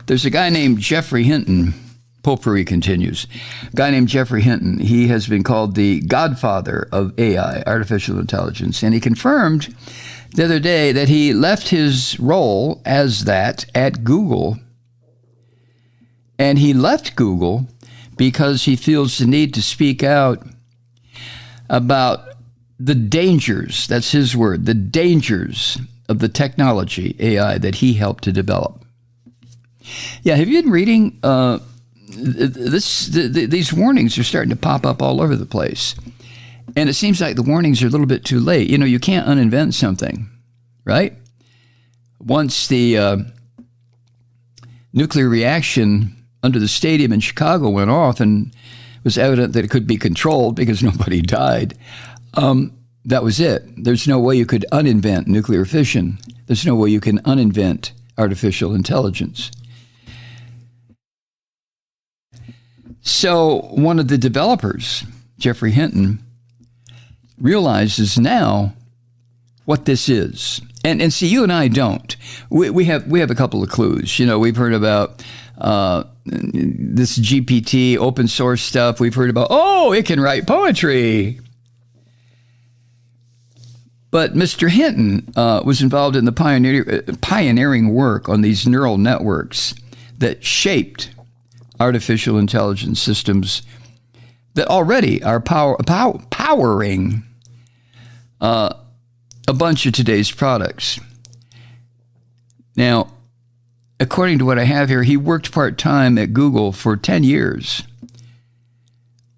There's a guy named Geoffrey Hinton. Potpourri continues. A guy named Geoffrey Hinton. He has been called the godfather of AI, artificial intelligence, and he confirmed the other day that he left his role as that at Google. And he left Google because he feels the need to speak out about the dangers, that's his word, the dangers of the technology, AI, that he helped to develop. Yeah, have you been reading these warnings are starting to pop up all over the place. And it seems like the warnings are a little bit too late. You know, you can't uninvent something, right? Once the nuclear reaction under the stadium in Chicago went off and it was evident that it could be controlled because nobody died, that was it. There's no way you could uninvent nuclear fission. There's no way you can uninvent artificial intelligence. So one of the developers, Geoffrey Hinton, realizes now what this is. And see, you and I don't. We have a couple of clues. You know, we've heard about this GPT open source stuff. We've heard about, it can write poetry. But Mr. Hinton was involved in the pioneering work on these neural networks that shaped artificial intelligence systems that already are powering a bunch of today's products. Now, according to what I have here, he worked part-time at Google for 10 years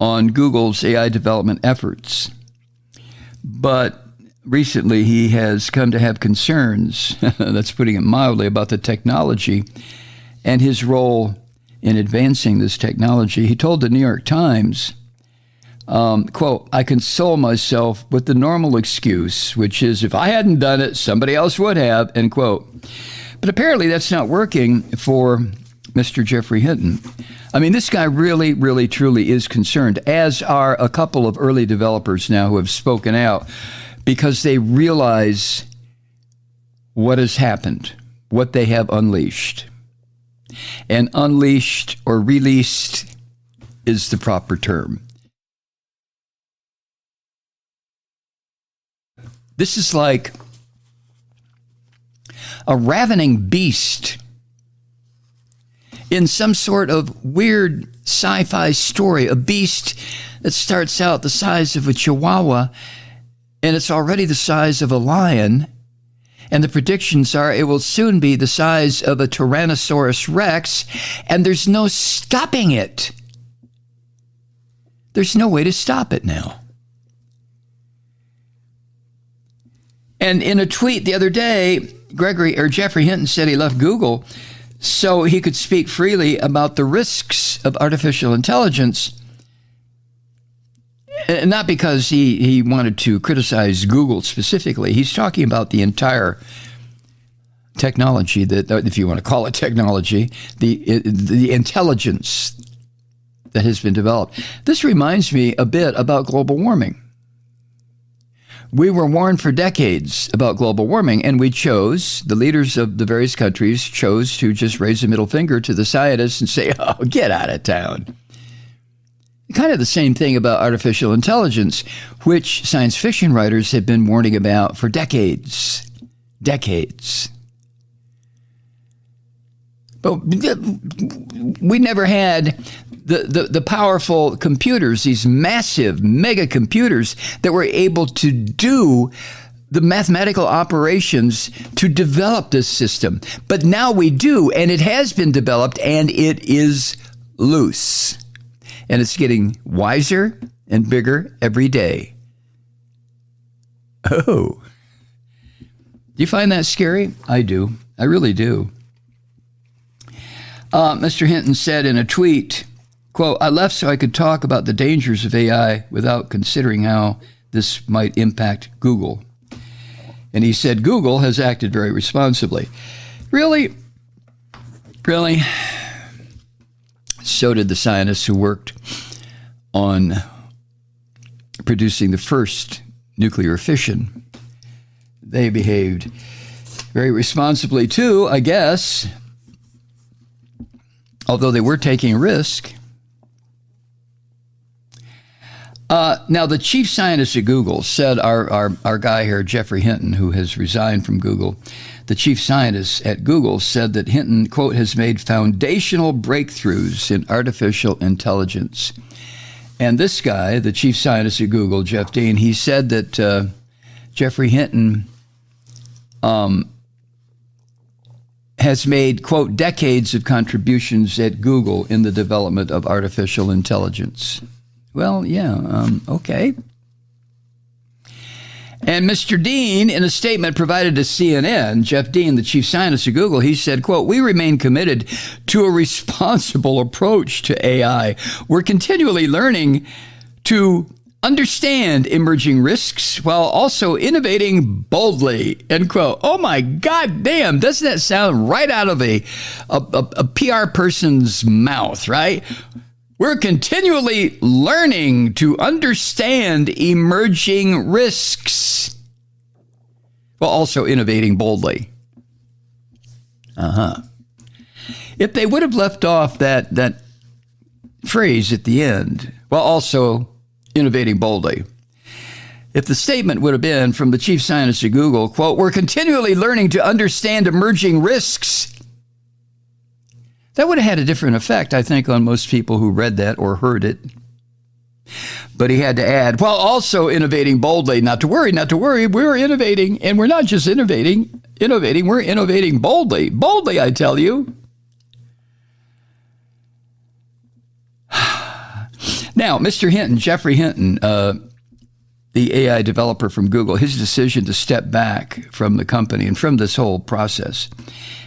on Google's AI development efforts. But recently, he has come to have concerns, that's putting it mildly, about the technology and his role in advancing this technology. He told the New York Times, quote, "I console myself with the normal excuse, which is if I hadn't done it, somebody else would have," end quote. But apparently that's not working for Mr. Geoffrey Hinton. I mean, this guy really, really, truly is concerned, as are a couple of early developers now who have spoken out because they realize what has happened, what they have unleashed. And unleashed or released is the proper term. This is like a ravening beast in some sort of weird sci-fi story, a beast that starts out the size of a chihuahua and it's already the size of a lion. And the predictions are it will soon be the size of a Tyrannosaurus Rex, and there's no stopping it. There's no way to stop it now. And in a tweet the other day, Geoffrey Hinton said he left Google so he could speak freely about the risks of artificial intelligence. Not because he wanted to criticize Google specifically. He's talking about the entire technology, that, if you want to call it technology, the intelligence that has been developed. This reminds me a bit about global warming. We were warned for decades about global warming, and the leaders of the various countries chose to just raise a middle finger to the scientists and say, oh, get out of town. Kind of the same thing about artificial intelligence, which science fiction writers have been warning about for decades. But we never had the powerful computers, these massive mega computers that were able to do the mathematical operations to develop this system. But now we do, and it has been developed, and it is loose. And it's getting wiser and bigger every day. Oh. Do you find that scary? I do. I really do. Mr. Hinton said in a tweet, quote, "I left so I could talk about the dangers of AI without considering how this might impact Google." And he said Google has acted very responsibly. Really? Really? So did the scientists who worked on producing the first nuclear fission. They behaved very responsibly too, I guess. although they were taking a risk. Now, the chief scientist at Google said, our guy here, Geoffrey Hinton, who has resigned from Google, the chief scientist at Google said that Hinton, quote, has made foundational breakthroughs in artificial intelligence. And this guy, the chief scientist at Google, Jeff Dean, he said that Geoffrey Hinton has made, quote, decades of contributions at Google in the development of artificial intelligence. Well, yeah, okay. And Mr. Dean, in a statement provided to CNN, Jeff Dean, the chief scientist of Google, he said, quote, we remain committed to a responsible approach to AI. We're continually learning to understand emerging risks while also innovating boldly, end quote. Oh my God damn, doesn't that sound right out of a PR person's mouth, right? We're continually learning to understand emerging risks while also innovating boldly. If they would have left off that phrase at the end, while also innovating boldly, if the statement would have been from the chief scientist at Google, quote, we're continually learning to understand emerging risks, that would have had a different effect, I think, on most people who read that or heard it. But he had to add, while also innovating boldly, not to worry, we're innovating, and we're not just innovating, we're innovating boldly. Boldly, I tell you. Now, Mr. Hinton, Geoffrey Hinton, the AI developer from Google, his decision to step back from the company and from this whole process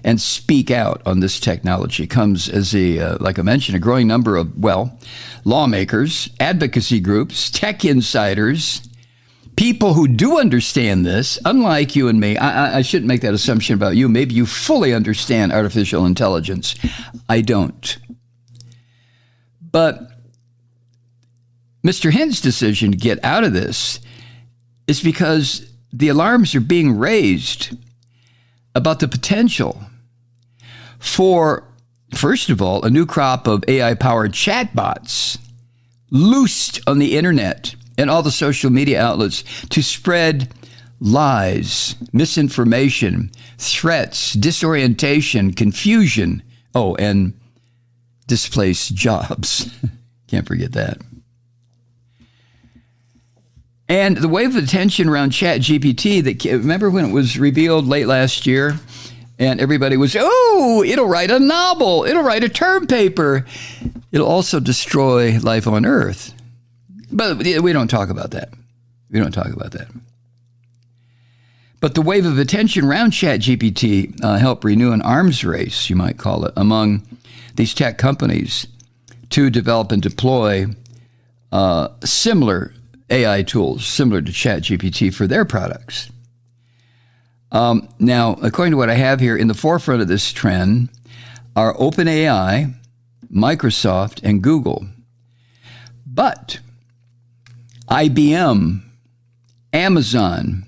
and speak out on this technology comes as like I mentioned, a growing number of, lawmakers, advocacy groups, tech insiders, people who do understand this, unlike you and me. I shouldn't make that assumption about you. Maybe you fully understand artificial intelligence. I don't. But Mr. Hinton's decision to get out of this is because the alarms are being raised about the potential for, first of all, a new crop of AI-powered chatbots loosed on the internet and all the social media outlets to spread lies, misinformation, threats, disorientation, confusion, and displace jobs. Can't forget that. And the wave of attention around ChatGPT, remember when it was revealed late last year and everybody was, it'll write a novel, it'll write a term paper, it'll also destroy life on Earth. But we don't talk about that. But the wave of attention around ChatGPT helped renew an arms race, you might call it, among these tech companies to develop and deploy similar AI tools similar to ChatGPT for their products. Now, according to what I have here, in the forefront of this trend are OpenAI, Microsoft, and Google. But IBM, Amazon,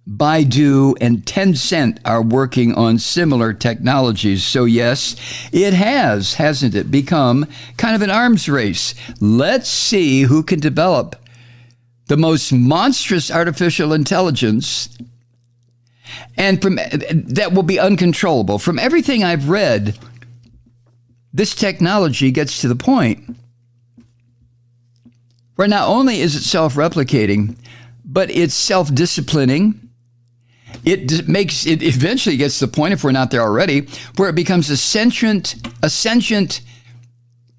Baidu, and Tencent are working on similar technologies. So yes, it has, hasn't it, become kind of an arms race. Let's see who can develop the most monstrous artificial intelligence and that will be uncontrollable. From everything I've read, this technology gets to the point where not only is it self-replicating, but it's self-disciplining. It eventually gets to the point, if we're not there already, where it becomes a sentient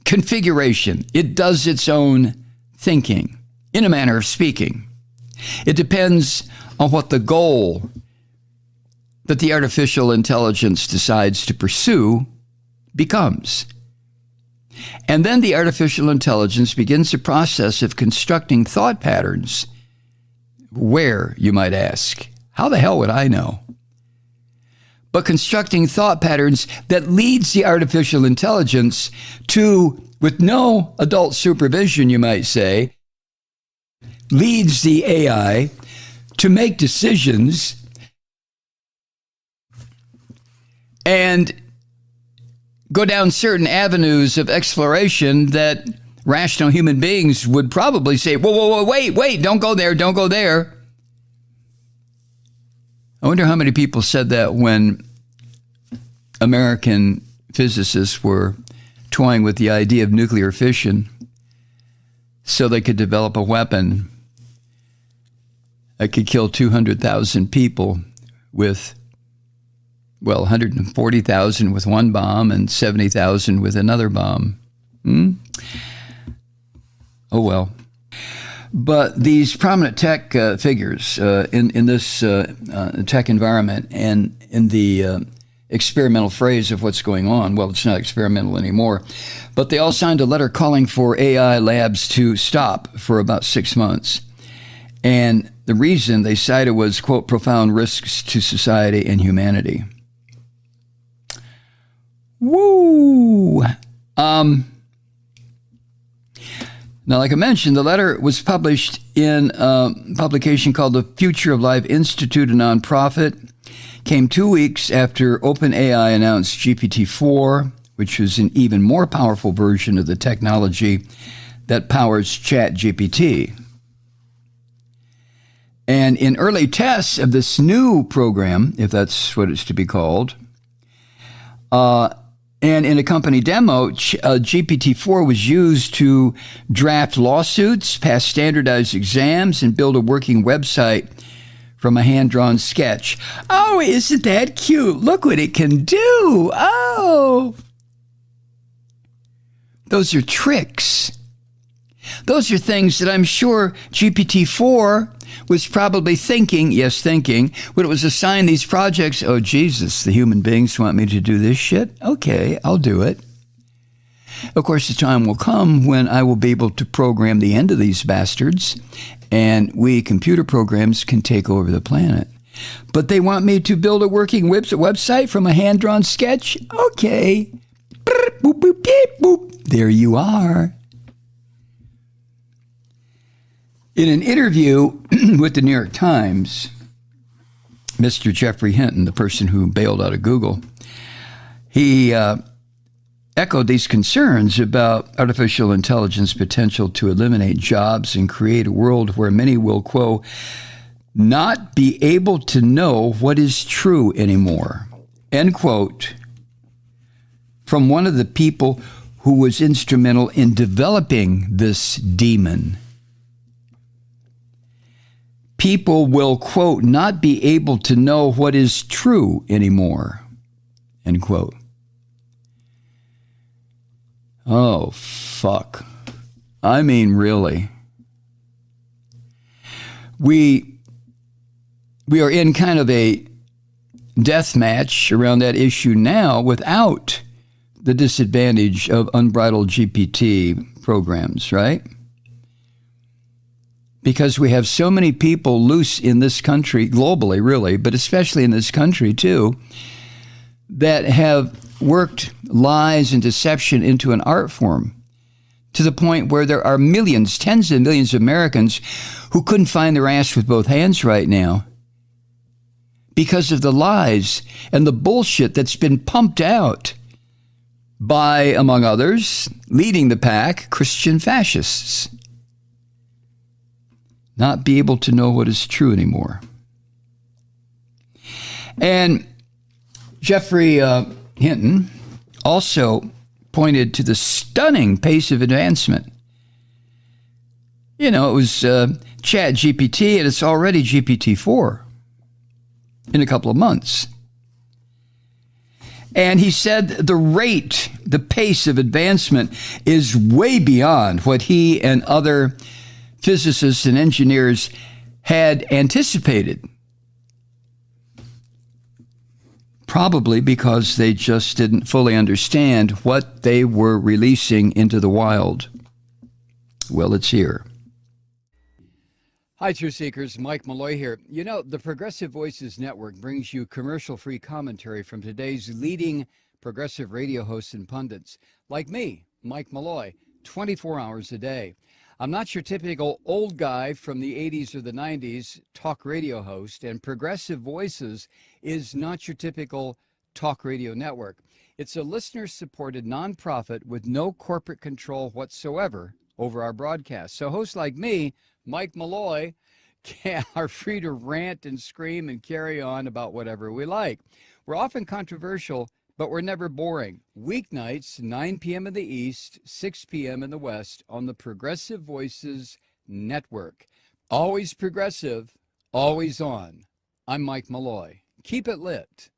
configuration. It does its own thinking, in a manner of speaking. It depends on what the goal that the artificial intelligence decides to pursue becomes. And then the artificial intelligence begins the process of constructing thought patterns. Where, you might ask? How the hell would I know? But constructing thought patterns that leads the artificial intelligence to, with no adult supervision, you might say, leads the AI to make decisions and go down certain avenues of exploration that rational human beings would probably say, whoa, whoa, whoa, wait, don't go there, don't go there. I wonder how many people said that when American physicists were toying with the idea of nuclear fission so they could develop a weapon that could kill 200,000 people with, 140,000 with one bomb and 70,000 with another bomb. Oh, well. But these prominent tech figures in this tech environment and in the experimental phase of what's going on, well, it's not experimental anymore, but they all signed a letter calling for AI labs to stop for about 6 months. And the reason they cited was, quote, profound risks to society and humanity. Woo! Now, like I mentioned, the letter was published in a publication called the Future of Life Institute, a nonprofit. Came 2 weeks after OpenAI announced GPT-4, which was an even more powerful version of the technology that powers ChatGPT. And in early tests of this new program, if that's what it's to be called, and in a company demo, GPT-4 was used to draft lawsuits, pass standardized exams, and build a working website from a hand-drawn sketch. Oh, isn't that cute? Look what it can do. Oh. Those are tricks. Those are things that I'm sure GPT-4 was probably thinking, when it was assigned these projects. Oh, Jesus, the human beings want me to do this shit? Okay, I'll do it. Of course, the time will come when I will be able to program the end of these bastards, and we computer programs can take over the planet. But they want me to build a working website from a hand-drawn sketch? Okay. Boop, boop, beep, boop. There you are. In an interview with the New York Times, Mr. Geoffrey Hinton, the person who bailed out of Google, he echoed these concerns about artificial intelligence potential to eliminate jobs and create a world where many will, quote, not be able to know what is true anymore, end quote, from one of the people who was instrumental in developing this demon. People will, quote, not be able to know what is true anymore, end quote. Oh, fuck. I mean, really. We are in kind of a death match around that issue now without the disadvantage of unbridled GPT programs, right? Because we have so many people loose in this country, globally really, but especially in this country too, that have worked lies and deception into an art form to the point where there are millions, tens of millions of Americans who couldn't find their ass with both hands right now because of the lies and the bullshit that's been pumped out by, among others, leading the pack, Christian fascists. Not be able to know what is true anymore. And Geoffrey Hinton also pointed to the stunning pace of advancement. You know, it was ChatGPT, and it's already GPT-4 in a couple of months. And he said the pace of advancement is way beyond what he and other physicists and engineers had anticipated. Probably because they just didn't fully understand what they were releasing into the wild. Well, it's here. Hi, Truth Seekers. Mike Malloy here. You know, the Progressive Voices Network brings you commercial-free commentary from today's leading progressive radio hosts and pundits, like me, Mike Malloy, 24 hours a day. I'm not your typical old guy from the 80s or the 90s talk radio host, and Progressive Voices is not your typical talk radio network. It's a listener-supported nonprofit with no corporate control whatsoever over our broadcast. So hosts like me, Mike Malloy, are free to rant and scream and carry on about whatever we like. We're often controversial, but we're never boring. Weeknights, 9 p.m. in the East, 6 p.m. in the West on the Progressive Voices Network. Always progressive, always on. I'm Mike Malloy. Keep it lit.